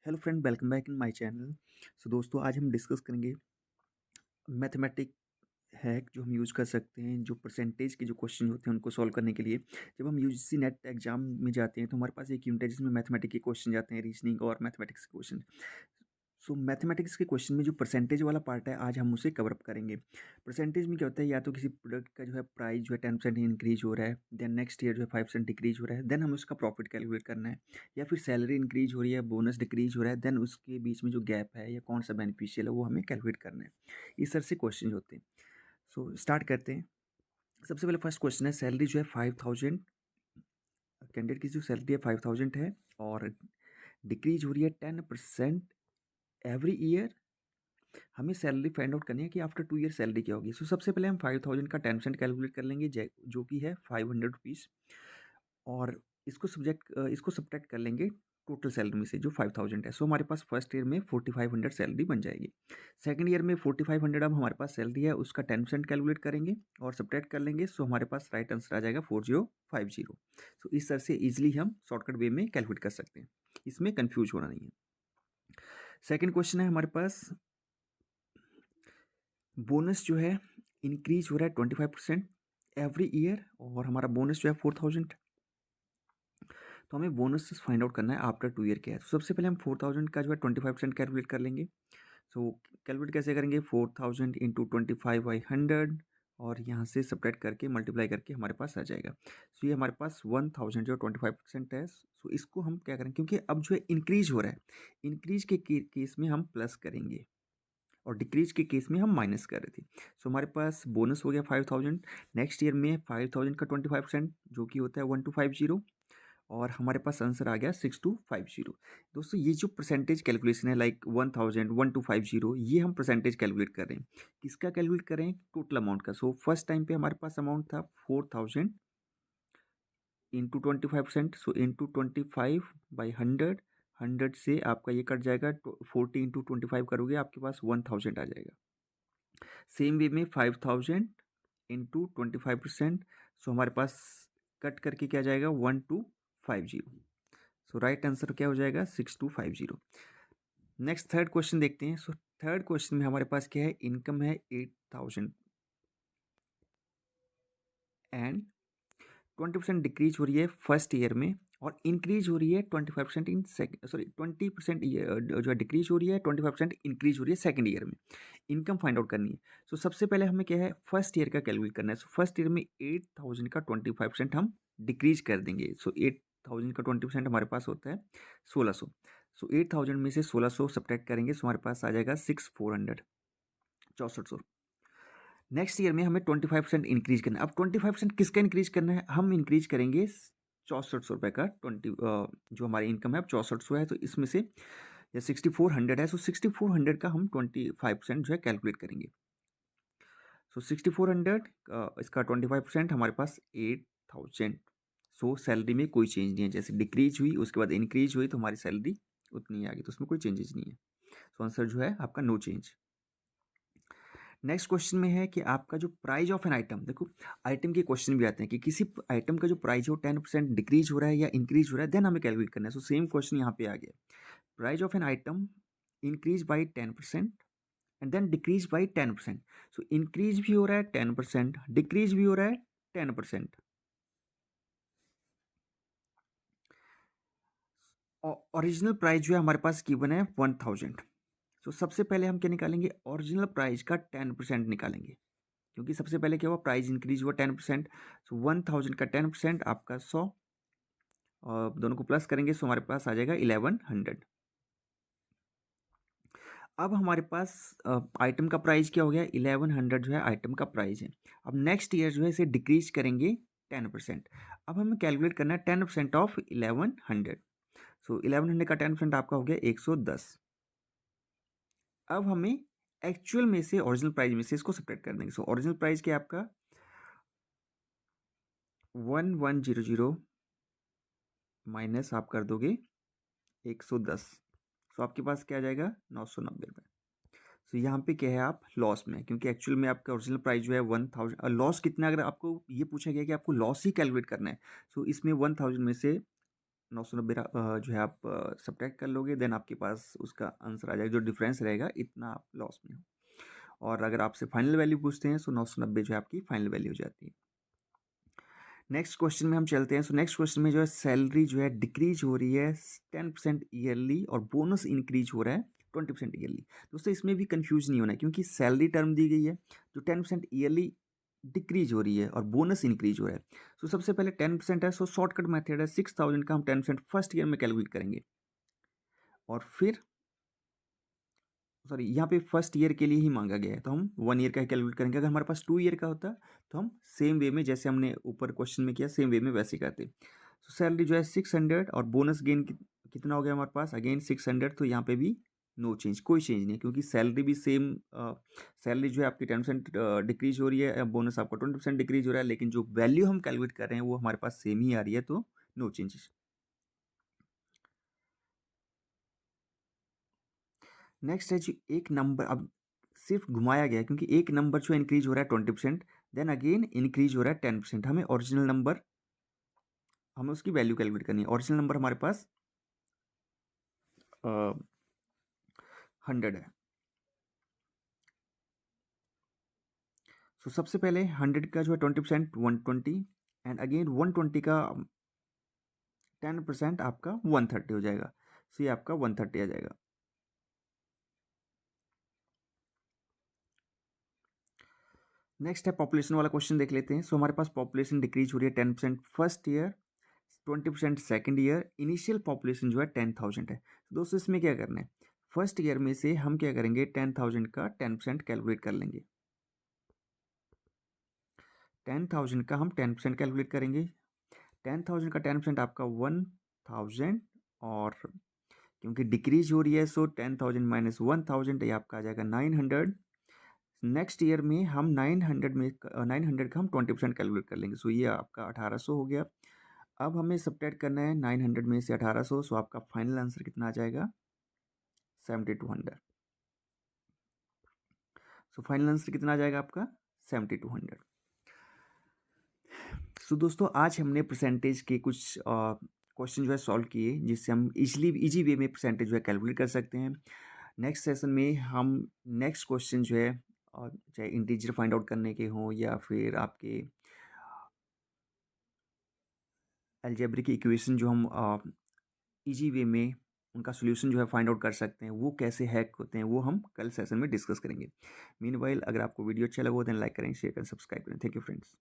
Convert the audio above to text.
Hello friend, welcome back in my channel. So दोस्तों, आज हम डिस्कस करेंगे मैथमेटिक हैक जो हम यूज़ कर सकते हैं, जो परसेंटेज के जो क्वेश्चन होते हैं उनको सॉल्व करने के लिए। जब हम यूजीसी नेट एग्जाम में जाते हैं तो हमारे पास एक यूनिट है जिसमें मैथमेटिक्स के क्वेश्चन जाते हैं, रीजनिंग और मैथमेटिक्स के क्वेश्चन। सो मैथमेटिक्स के क्वेश्चन में जो परसेंटेज वाला पार्ट है, आज हम उसे कवर अप करेंगे। परसेंटेज में क्या होता है, या तो किसी प्रोडक्ट का जो है प्राइस जो है 10% इंक्रीज हो रहा है, देन नेक्स्ट ईयर जो है 5% डिक्रीज हो रहा है, देन हमें उसका प्रॉफिट कैलकुलेट करना है। या फिर सैलरी इंक्रीज हो रही है, बोनस डिक्रीज हो रहा है, देन उसके बीच में जो गैप है या कौन सा बेनिफिशियल है वो हमें कैलकुलेट करना है। इस तरह से क्वेश्चन होते हैं। सो स्टार्ट करते हैं। सबसे पहले फर्स्ट क्वेश्चन है, सैलरी जो है 5000, कैंडिडेट की जो सैलरी है 5000 है और डिक्रीज हो रही है 10% एवरी ईयर। हमें सैलरी फाइंड आउट करनी है कि आफ्टर 2 ईयर सैलरी क्या होगी। सो सबसे पहले हम 5000 का 10% कैलकुलेट कर लेंगे, जो कि है 500 रुपीज़। और इसको सब्ट्रैक्ट कर लेंगे टोटल सैलरी में से जो 5000 है। सो हमारे पास फर्स्ट ईयर में 4500 सैलरी बन जाएगी। सेकंड ईयर में 4500 अब हमारे पास सैलरी है, उसका 10% कैलकुलेट करेंगे और सब्ट्रैक्ट कर लेंगे। सो हमारे पास राइट आंसर आ जाएगा 4050। सो इस तरह से ईजिली हम शॉर्टकट वे में कैलकुलेट कर सकते हैं, इसमें कन्फ्यूज होना नहीं है। सेकेंड क्वेश्चन है हमारे पास, बोनस जो है इंक्रीज हो रहा है 25% एवरी ईयर और हमारा बोनस जो है 4000। तो हमें बोनस फाइंड आउट करना है आफ्टर 2 ईयर क्या है। तो सबसे पहले हम 4000 का जो है 25% कैलकुलेट कर लेंगे। सो कैलकुलेट कैसे करेंगे, 4000 इंटू 25/100 और यहाँ से सब्ट्रैक्ट करके मल्टीप्लाई करके हमारे पास आ जाएगा। सो ये हमारे पास 1000 जो 25% है। सो इसको हम क्या करेंगे, क्योंकि अब जो है इंक्रीज हो रहा है, इंक्रीज के केस में हम प्लस करेंगे और डिक्रीज के केस में हम माइनस कर रहे थे। सो हमारे पास बोनस हो गया 5000, नेक्स्ट ईयर में 5000 का 25% जो कि होता है 1250 और हमारे पास आंसर आ गया 6250। दोस्तों, ये जो परसेंटेज कैलकुलेशन है, लाइक 1000 1250, ये हम परसेंटेज कैलकुलेट कर रहे हैं। किसका कैलकुलेट कर रहे हैं, टोटल अमाउंट का। सो फर्स्ट टाइम पे हमारे पास अमाउंट था 4000 इंटू 25%। सो इंटू 25/100, 100 से आपका ये कट जाएगा, 40 इंटू 25 करोगे आपके पास 1000 आ जाएगा। सेम वे में 5000 इंटू 25%। सो हमारे पास कट करके क्या जाएगा, 1250। सो राइट आंसर क्या हो जाएगा, 6250। नेक्स्ट थर्ड क्वेश्चन देखते हैं। सो थर्ड क्वेश्चन में हमारे पास क्या है, इनकम है 8000 एंड 20% डिक्रीज हो रही है फर्स्ट ईयर में और इंक्रीज हो रही है 25% इन सेकंड, सॉरी 20% जो है डिक्रीज हो रही है, 25% इंक्रीज हो रही है सेकंड ईयर में। इनकम फाइंड आउट करनी है। सो सबसे पहले हमें क्या है, फर्स्ट ईयर का कैलकुलेट करना है। सो फर्स्ट ईयर में 8000 का 25% हम डिक्रीज कर देंगे। सो 8000 का 20% हमारे पास होता है 1600। सो 8000 में से 1600 सब्ट्रैक्ट करेंगे, सो हमारे पास आ जाएगा 6400, 6400। नेक्स्ट ईयर में हमें 25% इंक्रीज करना है। अब 25% किसका इंक्रीज करना है, हम इंक्रीज करेंगे 6400 रुपये का। जो हमारी इनकम है अब 6400 है, तो इसमें से या 6400 है, सो 6400 का हम 25% जो है कैलकुलेट करेंगे। सो 6400 इसका 25% हमारे पास 8000। सो सैलरी में कोई चेंज नहीं है, जैसे डिक्रीज हुई उसके बाद इंक्रीज हुई तो हमारी सैलरी उतनी ही आ गई, तो उसमें कोई चेंजेस नहीं है। सो आंसर जो है आपका नो चेंज। नेक्स्ट क्वेश्चन में है कि आपका जो प्राइस ऑफ एन आइटम, देखो आइटम के क्वेश्चन भी आते हैं कि किसी आइटम का जो प्राइस हो 10% डिक्रीज हो रहा है या इंक्रीज हो रहा है, देन हमें कैलकुलेट करना है। सो सेम क्वेश्चन यहाँ पे आ गया, price of an item increase by 10% and then decrease by 10%। So increase भी हो रहा है 10%, डिक्रीज भी हो रहा है 10%। ओरिजिनल प्राइस जो है हमारे पास गिवन है 1000। सो सबसे पहले हम क्या निकालेंगे, ओरिजिनल प्राइस का 10% निकालेंगे, क्योंकि सबसे पहले क्या हुआ, प्राइस इंक्रीज हुआ 10%। सो 1000 का 10% आपका 100 और दोनों को प्लस करेंगे, सो हमारे पास आ जाएगा 1100। अब हमारे पास आइटम का प्राइस क्या हो गया, 1100 जो है आइटम का प्राइस है। अब नेक्स्ट ईयर जो है इसे डिक्रीज करेंगे 10%। अब हमें कैलकुलेट करना है 10% ऑफ 1100। सो 1100 का 10% आपका हो गया 110। अब हमें एक्चुअल में से ओरिजिनल प्राइस में से इसको सब्ट्रैक्ट कर देंगे। सो ओरिजिनल प्राइस क्या है आपका 1100 माइनस आप कर दोगे 110। सो आपके पास क्या आ जाएगा 990 रुपये। सो यहाँ पे क्या है, आप लॉस में, क्योंकि एक्चुअल में आपका ओरिजिनल प्राइस जो है 1000 और लॉस कितना, अगर आपको ये पूछा गया कि आपको लॉस ही कैलकुलेट करना है, सो इसमें 1000 में से 990 जो है आप सब्ट्रैक्ट कर लोगे, देन आपके पास उसका आंसर आ जाएगा। जो डिफरेंस रहेगा इतना आप लॉस में हो। और अगर आपसे फाइनल वैल्यू पूछते हैं तो 990 जो है आपकी फाइनल वैल्यू हो जाती है। नेक्स्ट क्वेश्चन में हम चलते हैं। सो नेक्स्ट क्वेश्चन में जो है सैलरी जो है डिक्रीज हो रही है 10% ईयरली और बोनस इंक्रीज हो रहा है 20% ईयरली। दोस्तों इसमें भी कंफ्यूज नहीं होना है, क्योंकि सैलरी टर्म दी गई है जो 10% ईयरली डिक्रीज हो रही है और बोनस इंक्रीज हो रहा है। सो सबसे पहले 10% है, सो शॉर्टकट मेथड है 6000 का हम 10% फर्स्ट ईयर में कैलकुलेट करेंगे और फिर सॉरी यहाँ पे फर्स्ट ईयर के लिए ही मांगा गया है, तो हम 1 ईयर का ही कैलकुलेट करेंगे। अगर हमारे पास 2 ईयर का होता तो हम सेम वे में जैसे हमने ऊपर क्वेश्चन में किया सेम वे में वैसे करते। तो सैलरी जो है 600 और बोनस गेन कितना हो गया हमारे पास, अगेन 600। तो यहाँ पे भी नो चेंज, कोई चेंज नहीं है, क्योंकि सैलरी भी सेम। सैलरी जो है आपकी 10% डिक्रीज हो रही है, बोनस आपका 20% डिक्रीज हो रहा है, लेकिन जो वैल्यू हम कैलकुलेट कर रहे हैं वो हमारे पास सेम ही आ रही है, तो नो चेंजेस। नेक्स्ट है जी एक नंबर अब सिर्फ घुमाया गया है, क्योंकि एक नंबर जो इंक्रीज हो रहा है 20%, देन अगेन इंक्रीज हो रहा है 10%। हमें ओरिजिनल नंबर, हमें उसकी वैल्यू कैलकुलेट करनी है। ओरिजिनल नंबर हमारे पास 100 है। सो सबसे पहले 100 का जो है 20% 120, एंड अगेन 120 का 10% आपका 130 हो जाएगा। सो ये आपका 130 आ जाएगा। नेक्स्ट है पॉपुलेशन वाला क्वेश्चन देख लेते हैं। सो हमारे पास पॉपुलेशन डिक्रीज हो रही है 10% first year, 20% second year, initial population जो है 10,000 है। तो दोस्तों इसमें क्या करना है, फर्स्ट ईयर में से हम क्या करेंगे 10,000 का 10% कैलकुलेट कर लेंगे। 10,000 का हम 10% कैलकुलेट करेंगे। 10,000 का 10% आपका 1,000, और क्योंकि डिक्रीज हो रही है सो 10,000 माइनस 1,000 ये आपका आ जाएगा 900। नेक्स्ट ईयर में हम 900 का हम 20% कैलकुलेट कर लेंगे। सो ये आपका 1800 हो गया। अब हमें सब्ट्रैक्ट करना है 900 में से 1800, सो आपका फाइनल आंसर कितना आ जाएगा 7200। सो फाइनल आंसर कितना आ जाएगा आपका 7200। सो दोस्तों आज हमने परसेंटेज के कुछ क्वेश्चन जो है सॉल्व किए, जिससे हम इजी वे में परसेंटेज जो है कैलकुलेट कर सकते हैं। नेक्स्ट सेशन में हम नेक्स्ट क्वेश्चन जो है चाहे इंटीजर फाइंड आउट करने के हों या फिर आपके अलजेब्रिक इक्वेशन जो हम इजी वे में उनका सोल्यूशन जो है फाइंड आउट कर सकते हैं, वो कैसे हैक होते हैं वो हम कल सेशन में डिस्कस करेंगे। मीनवाइल अगर आपको वीडियो अच्छा लगा हो देन लाइक करें, शेयर करें, सब्सक्राइब करें। Thank you friends.